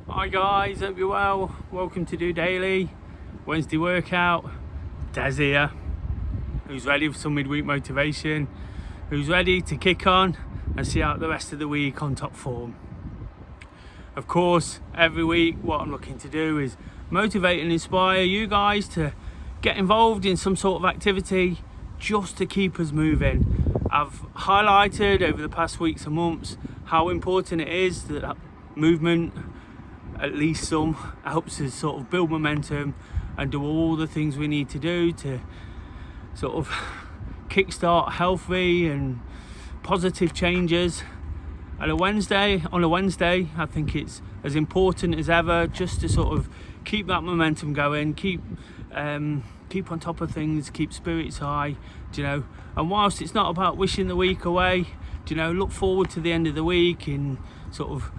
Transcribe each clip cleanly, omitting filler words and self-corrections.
Hi guys, hope you're well. Welcome to DOdaily, Wednesday workout. Des here, who's ready for some midweek motivation, who's ready to kick on and see out the rest of the week on top form. Of course, every week what I'm looking to do is motivate and inspire you guys to get involved in some sort of activity just to keep us moving. I've highlighted over the past weeks and months how important it is that movement, at least some, helps us sort of build momentum and do all the things we need to do to sort of kickstart healthy and positive changes. On a Wednesday, I think it's as important as ever just to sort of keep that momentum going, keep on top of things, keep spirits high, and whilst it's not about wishing the week away, look forward to the end of the week in sort of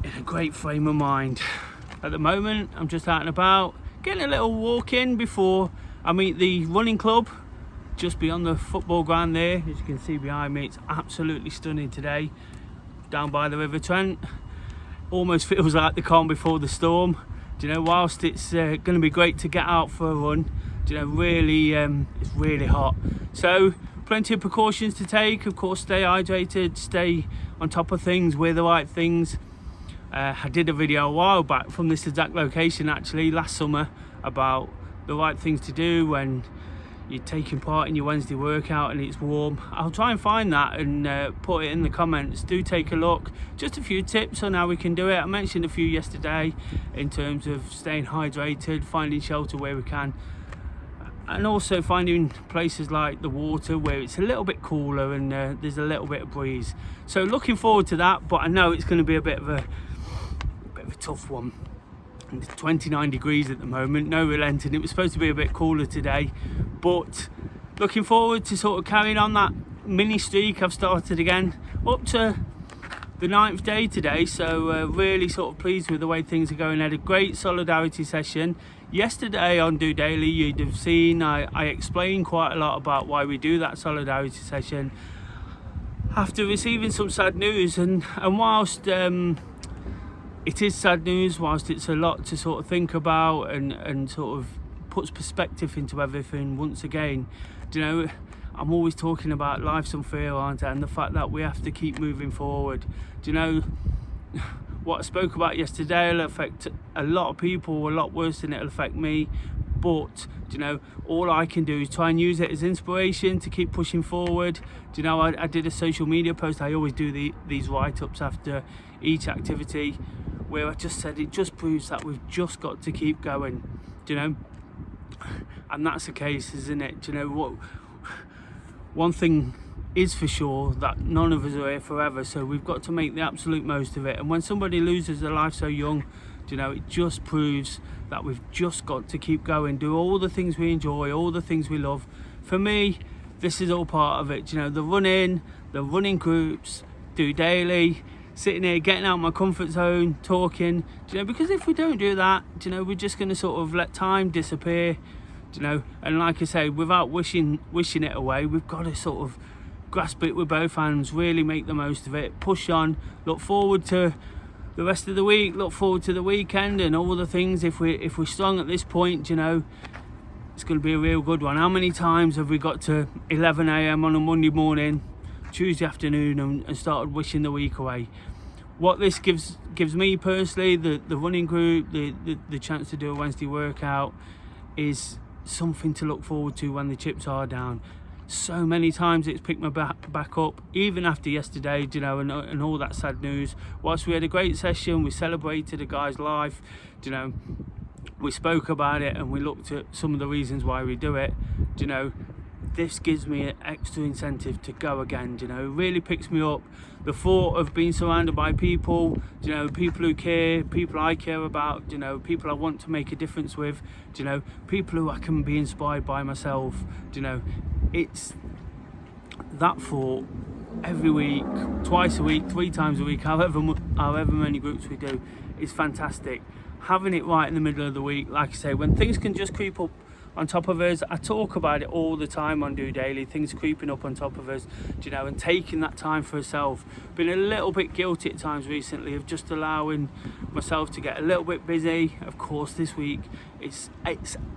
in a great frame of mind. At the moment, I'm just out and about, getting a little walk in before I meet the running club just beyond the football ground there. As you can see behind me, it's absolutely stunning today, down by the River Trent. Almost feels like the calm before the storm. Whilst it's going to be great to get out for a run, really it's really hot. So plenty of precautions to take. Of course, stay hydrated, stay on top of things, wear the right things. I did a video a while back from this exact location actually last summer about the right things to do when you're taking part in your Wednesday workout and it's warm. I'll try and find that and put it in the comments. Do take a look. Just a few tips on how we can do it. I mentioned a few yesterday in terms of staying hydrated, finding shelter where we can, and also finding places like the water where it's a little bit cooler and there's a little bit of breeze. So looking forward to that, but I know it's going to be a bit of a tough one. And it's 29 degrees at the moment, no relenting. It was supposed to be a bit cooler today, but looking forward to sort of carrying on that mini streak I've started again, up to the 9th day today. So really sort of pleased with the way things are going. I had a great solidarity session yesterday on DOdaily. You'd have seen I explained quite a lot about why we do that solidarity session after receiving some sad news, and whilst it is sad news, whilst it's a lot to sort of think about and sort of puts perspective into everything once again, I'm always talking about life's unfair, aren't I? And the fact that we have to keep moving forward. What I spoke about yesterday will affect a lot of people a lot worse than it'll affect me, but all I can do is try and use it as inspiration to keep pushing forward. I did a social media post. I always do these write-ups after each activity where I just said it just proves that we've just got to keep going, and that's the case, isn't it? What one thing is for sure, that none of us are here forever, so we've got to make the absolute most of it. And when somebody loses their life so young, it just proves that we've just got to keep going, do all the things we enjoy, all the things we love. For me, this is all part of it. The running groups, DOdaily, sitting here, getting out of my comfort zone, talking, because if we don't do that, we're just going to sort of let time disappear, and like I say, without wishing it away, we've got to sort of grasp it with both hands, really make the most of it, push on, look forward to the rest of the week, look forward to the weekend and all the things. If we're strong at this point, it's going to be a real good one. How many times have we got to 11 a.m. on a Monday morning, Tuesday afternoon, and started wishing the week away? What this gives me personally, the running group, the chance to do a Wednesday workout, is something to look forward to when the chips are down. So many times it's picked my back up, even after yesterday, and all that sad news. Whilst we had a great session, we celebrated a guy's life, we spoke about it and we looked at some of the reasons why we do it. This gives me an extra incentive to go again. It really picks me up. The thought of being surrounded by people, people who care, people I care about, people I want to make a difference with, people who I can be inspired by myself. It's that thought every week, twice a week, 3 times a week, however many groups we do, is fantastic. Having it right in the middle of the week, like I say, when things can just creep up on top of us. I talk about it all the time on Do Daily, things creeping up on top of us, and taking that time for yourself. Been a little bit guilty at times recently of just allowing myself to get a little bit busy. Of course, this week it's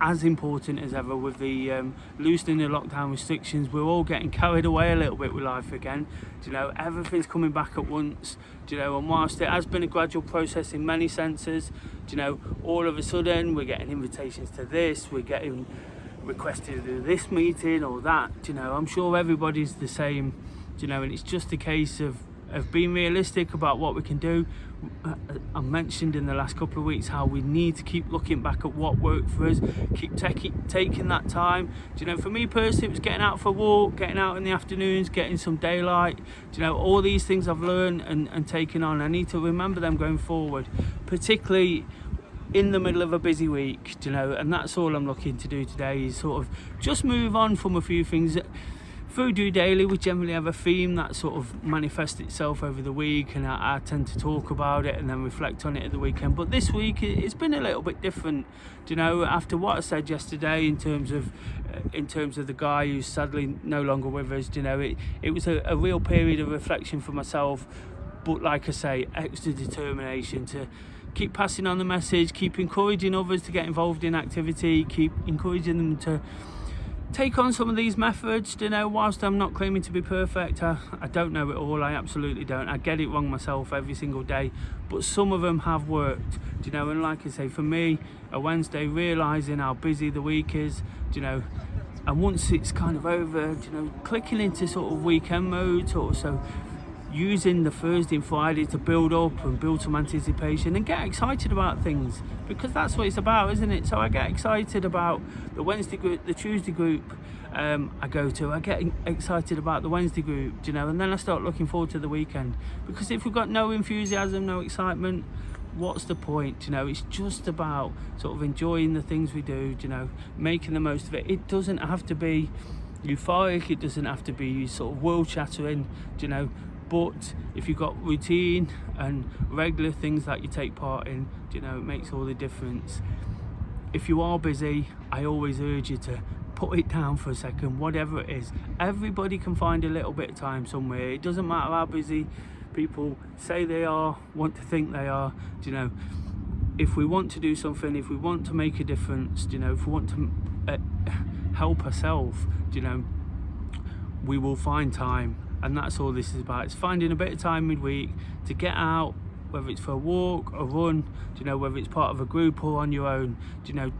as important as ever with the loosening the lockdown restrictions. We're all getting carried away a little bit with life again. Everything's coming back at once. And whilst it has been a gradual process in many senses, all of a sudden we're getting invitations to this, we're getting requested to do this meeting or that. I'm sure everybody's the same. And it's just a case of being realistic about what we can do. I mentioned in the last couple of weeks how we need to keep looking back at what worked for us, keep taking that time. For me personally, it was getting out for a walk, getting out in the afternoons, getting some daylight. All these things I've learned and taken on, I need to remember them going forward, particularly in the middle of a busy week. And that's all I'm looking to do today, is sort of just move on from a few things. Through Do Daily, we generally have a theme that sort of manifests itself over the week, and I tend to talk about it and then reflect on it at the weekend. But this week, it's been a little bit different. After what I said yesterday in terms of the guy who's sadly no longer with us, it was a real period of reflection for myself. But like I say, extra determination to keep passing on the message, keep encouraging others to get involved in activity, keep encouraging them to take on some of these methods. Whilst I'm not claiming to be perfect, I don't know it all. I absolutely don't. I get it wrong myself every single day, but some of them have worked. And like I say, for me, a Wednesday, realising how busy the week is, and once it's kind of over, clicking into sort of weekend mode, so using the Thursday and Friday to build up and build some anticipation and get excited about things, because that's what it's about, isn't it? So I get excited about the Wednesday group, the Tuesday group I go to. I get excited about the Wednesday group, and then I start looking forward to the weekend, because if we've got no enthusiasm, no excitement, what's the point? It's just about sort of enjoying the things we do, making the most of it. It doesn't have to be euphoric, it doesn't have to be sort of world shattering, but if you've got routine and regular things that you take part in, it makes all the difference. If you are busy, I always urge you to put it down for a second, whatever it is. Everybody can find a little bit of time somewhere. It doesn't matter how busy people say they are, want to think they are. If we want to do something, if we want to make a difference, if we want to help ourselves, we will find time. And that's all this is about. It's finding a bit of time midweek to get out, whether it's for a walk, a run, whether it's part of a group or on your own.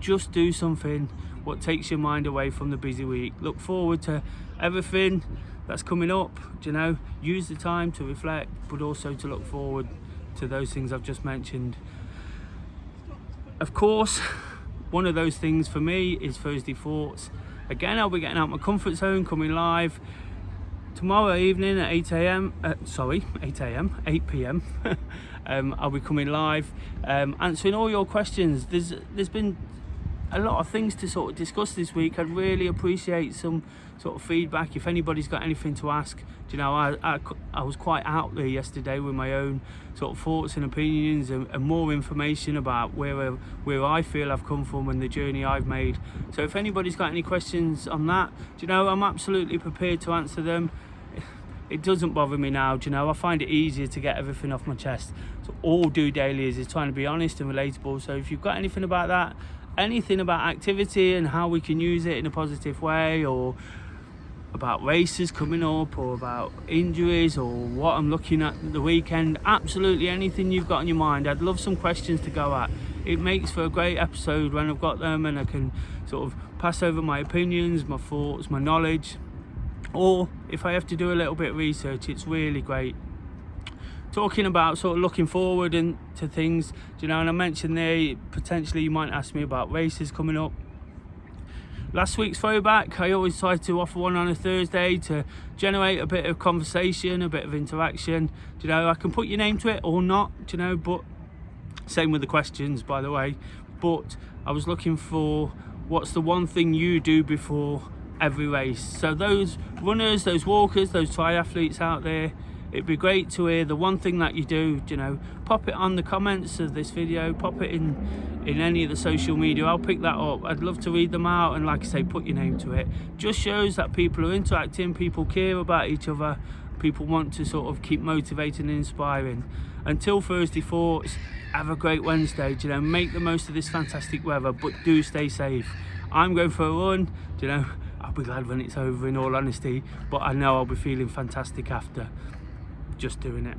Just do something what takes your mind away from the busy week. Look forward to everything that's coming up. Use the time to reflect, but also to look forward to those things I've just mentioned. Of course, one of those things for me is Thursday Thoughts. Again, I'll be getting out my comfort zone, coming live tomorrow evening at 8 p.m. I'll be coming live, answering all your questions. There's been a lot of things to sort of discuss this week. I'd really appreciate some sort of feedback if anybody's got anything to ask. I was quite out there yesterday with my own sort of thoughts and opinions and more information about where I feel I've come from and the journey I've made. So if anybody's got any questions on that, I'm absolutely prepared to answer them. It doesn't bother me now, I find it easier to get everything off my chest. So all Do Daily is trying to be honest and relatable. So if you've got anything about that, anything about activity and how we can use it in a positive way, or about races coming up, or about injuries, or what I'm looking at the weekend, absolutely anything you've got on your mind, I'd love some questions to go at. It makes for a great episode when I've got them and I can sort of pass over my opinions, my thoughts, my knowledge. Or if I have to do a little bit of research, it's really great. Talking about sort of looking forward and to things, and I mentioned there, potentially you might ask me about races coming up. Last week's throwback, I always try to offer one on a Thursday to generate a bit of conversation, a bit of interaction. I can put your name to it or not, but same with the questions, by the way. But I was looking for what's the one thing you do before every race. So those runners, those walkers, those triathletes out there, it'd be great to hear the one thing that you do. You know, pop it on the comments of this video, pop it in any of the social media. I'll pick that up. I'd love to read them out, and like I say, put your name to it. Just shows that people are interacting, people care about each other, people want to sort of keep motivating and inspiring. Until Thursday thoughts, have a great Wednesday. You know, make the most of this fantastic weather, but do stay safe. I'm going for a run. You know, I'll be glad when it's over, in all honesty, but I know I'll be feeling fantastic after just doing it.